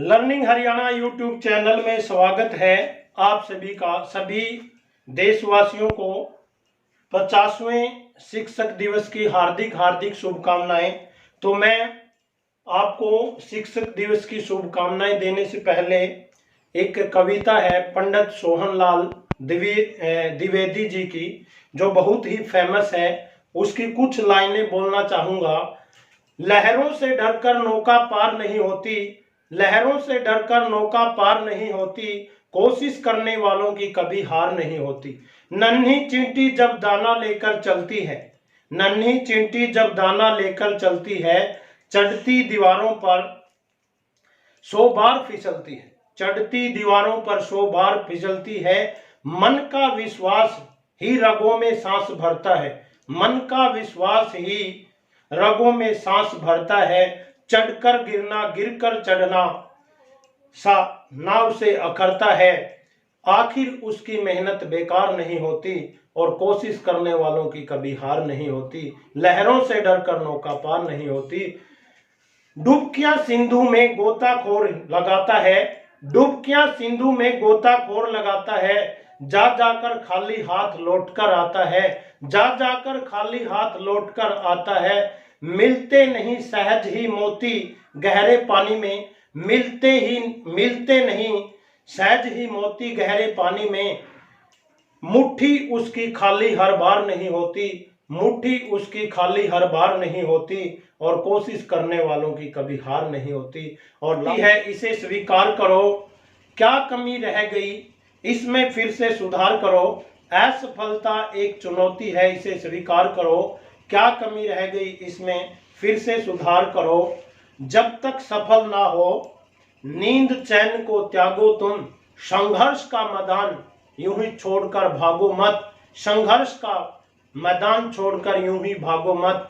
Learning Haryana YouTube channel में स्वागत है आप सभी का। सभी देशवासियों को 50वें शिक्षक दिवस की हार्दिक हार्दिक शुभकामनाएं। तो मैं आपको शिक्षक दिवस की शुभकामनाएं देने से पहले एक कविता है पंडित सोहनलाल द्विवेदी जी की, जो बहुत ही फेमस है, उसकी कुछ लाइनें बोलना चाहूँगा। लहरों से डरकर नौका पार नहीं होती, लहरों से डरकर नौका पार नहीं होती, कोशिश करने वालों की कभी हार नहीं होती। नन्ही चींटी जब दाना लेकर चलती है, नन्ही चींटी जब दाना लेकर चलती है, चढ़ती दीवारों पर 100 बार फिसलती है, चढ़ती दीवारों पर 100 बार फिसलती है। मन का विश्वास ही रगों में सांस भरता है, मन का विश्वास ही रगों में सांस भरता है। चढ़कर गिरना गिरकर चढ़ना सा नाव से अखरता है, आखिर उसकी मेहनत बेकार नहीं होती और कोशिश करने वालों की कभी हार नहीं होती। लहरों से डरकर नौका पार नहीं होती। डुबकियां सिंधु में गोताखोर लगाता है, डुबकियां सिंधु में गोताखोर लगाता है, जा जाकर खाली हाथ लौटकर आता है, जा जाकर खाली हाथ लौटकर आता है। मिलते नहीं सहज ही मोती गहरे पानी में, मिलते नहीं सहज ही मोती गहरे पानी में। मुट्ठी उसकी खाली हर बार नहीं होती, मुट्ठी उसकी खाली हर बार नहीं होती और कोशिश करने वालों की कभी हार नहीं होती। और है इसे स्वीकार करो, क्या कमी रह गई इसमें फिर से सुधार करो। असफलता एक चुनौती है, इसे स्वीकार करो, क्या कमी रह गई इसमें फिर से सुधार करो। जब तक सफल ना हो नींद चैन को त्यागो तुम, संघर्ष का मैदान यूं ही छोड़कर भागो मत, संघर्ष का मैदान छोड़कर यूं ही भागो मत।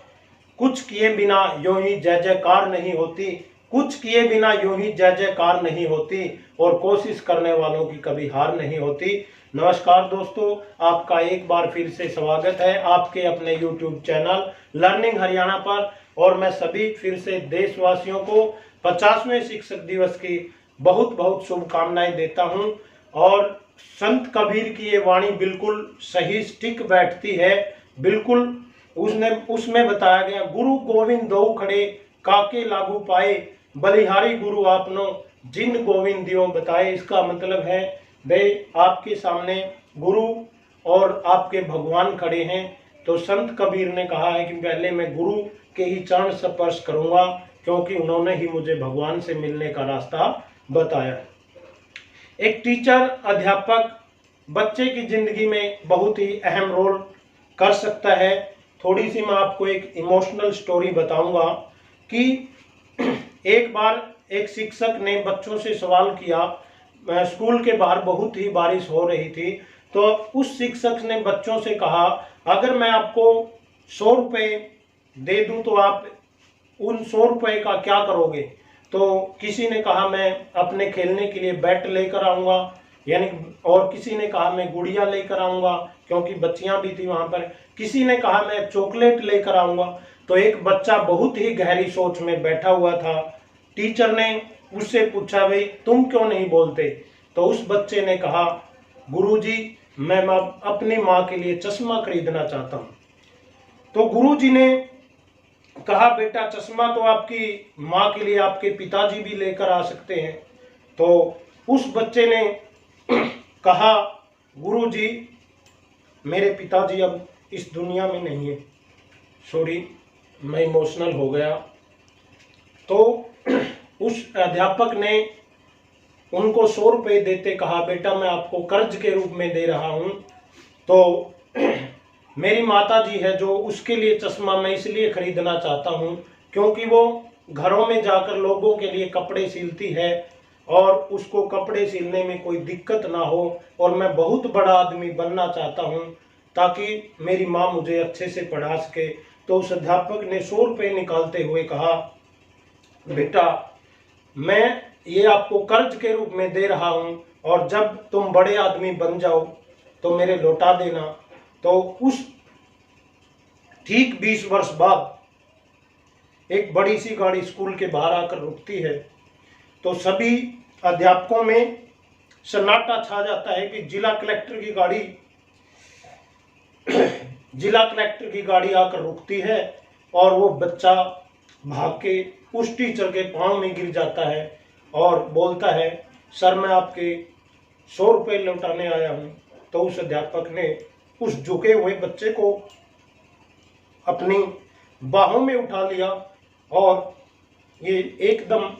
कुछ किए बिना यूं ही जय जयकार नहीं होती, कुछ किए बिना यूं ही जय जयकार नहीं होती और कोशिश करने वालों की कभी हार नहीं होती। नमस्कार दोस्तों, आपका एक बार फिर से स्वागत है आपके अपने YouTube चैनल लर्निंग हरियाणा पर। और मैं सभी फिर से देशवासियों को 50वें शिक्षक दिवस की बहुत बहुत शुभकामनाएं देता हूं। और संत कबीर की ये वाणी बिल्कुल सही स्टिक बैठती है, बिल्कुल उसमें बताया गया, गुरु गोविंद दो खड़े काके लागू पाए, बलिहारी गुरु आपनो जिन गोविंद दियो बताए। इसका मतलब है भाई आपके सामने गुरु और आपके भगवान खड़े हैं, तो संत कबीर ने कहा है कि पहले मैं गुरु के ही चरण स्पर्श करूंगा, क्योंकि उन्होंने ही मुझे भगवान से मिलने का रास्ता बताया। एक टीचर अध्यापक बच्चे की जिंदगी में बहुत ही अहम रोल कर सकता है। थोड़ी सी मैं आपको एक इमोशनल स्टोरी बताऊंगा कि एक बार एक शिक्षक ने बच्चों से सवाल किया, स्कूल के बाहर बहुत ही बारिश हो रही थी, तो उस शिक्षक ने बच्चों से कहा, अगर मैं आपको 100 रुपये दे दूं तो आप उन 100 रुपये का क्या करोगे। तो किसी ने कहा मैं अपने खेलने के लिए बैट लेकर आऊँगा, यानी, और किसी ने कहा मैं गुड़िया लेकर आऊँगा, क्योंकि बच्चियाँ भी थी वहाँ पर। किसी ने कहा मैं चॉकलेट लेकर आऊँगा। तो एक बच्चा बहुत ही गहरी सोच में बैठा हुआ था। टीचर ने उससे पूछा, भाई तुम क्यों नहीं बोलते। तो उस बच्चे ने कहा, गुरुजी मैं अपनी माँ के लिए चश्मा खरीदना चाहता हूँ। तो गुरुजी ने कहा, बेटा चश्मा तो आपकी माँ के लिए आपके पिताजी भी लेकर आ सकते हैं। तो उस बच्चे ने कहा, गुरुजी मेरे पिताजी अब इस दुनिया में नहीं है, सॉरी मैं इमोशनल हो गया। तो उस अध्यापक ने उनको 100 रुपये देते कहा, बेटा मैं आपको कर्ज के रूप में दे रहा हूँ, तो मेरी माता जी है जो, उसके लिए चश्मा मैं इसलिए खरीदना चाहता हूँ क्योंकि वो घरों में जाकर लोगों के लिए कपड़े सिलती है और उसको कपड़े सिलने में कोई दिक्कत ना हो, और मैं बहुत बड़ा आदमी बनना चाहता हूँ ताकि मेरी माँ मुझे अच्छे से पढ़ा सके। तो उस अध्यापक ने 100 रुपये निकालते हुए कहा, बेटा मैं ये आपको कर्ज के रूप में दे रहा हूँ और जब तुम बड़े आदमी बन जाओ तो मेरे लौटा देना। तो उस ठीक 20 वर्ष बाद एक बड़ी सी गाड़ी स्कूल के बाहर आकर रुकती है। तो सभी अध्यापकों में सन्नाटा छा जाता है कि जिला कलेक्टर की गाड़ी आकर रुकती है और वो बच्चा भाग के उस टीचर के पांव में गिर जाता है और बोलता है, सर मैं आपके 100 रुपये लौटाने आया हूँ। तो उस अध्यापक ने उस झुके हुए बच्चे को अपनी बाहों में उठा लिया और ये एकदम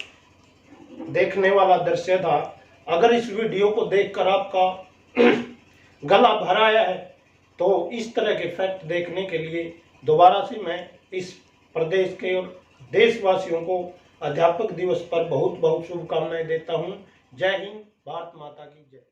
देखने वाला दृश्य था। अगर इस वीडियो को देखकर आपका गला भर आया है तो इस तरह के फैक्ट देखने के लिए दोबारा से मैं इस प्रदेश के और देशवासियों को अध्यापक दिवस पर बहुत बहुत शुभकामनाएं देता हूं। जय हिंद, भारत माता की जय।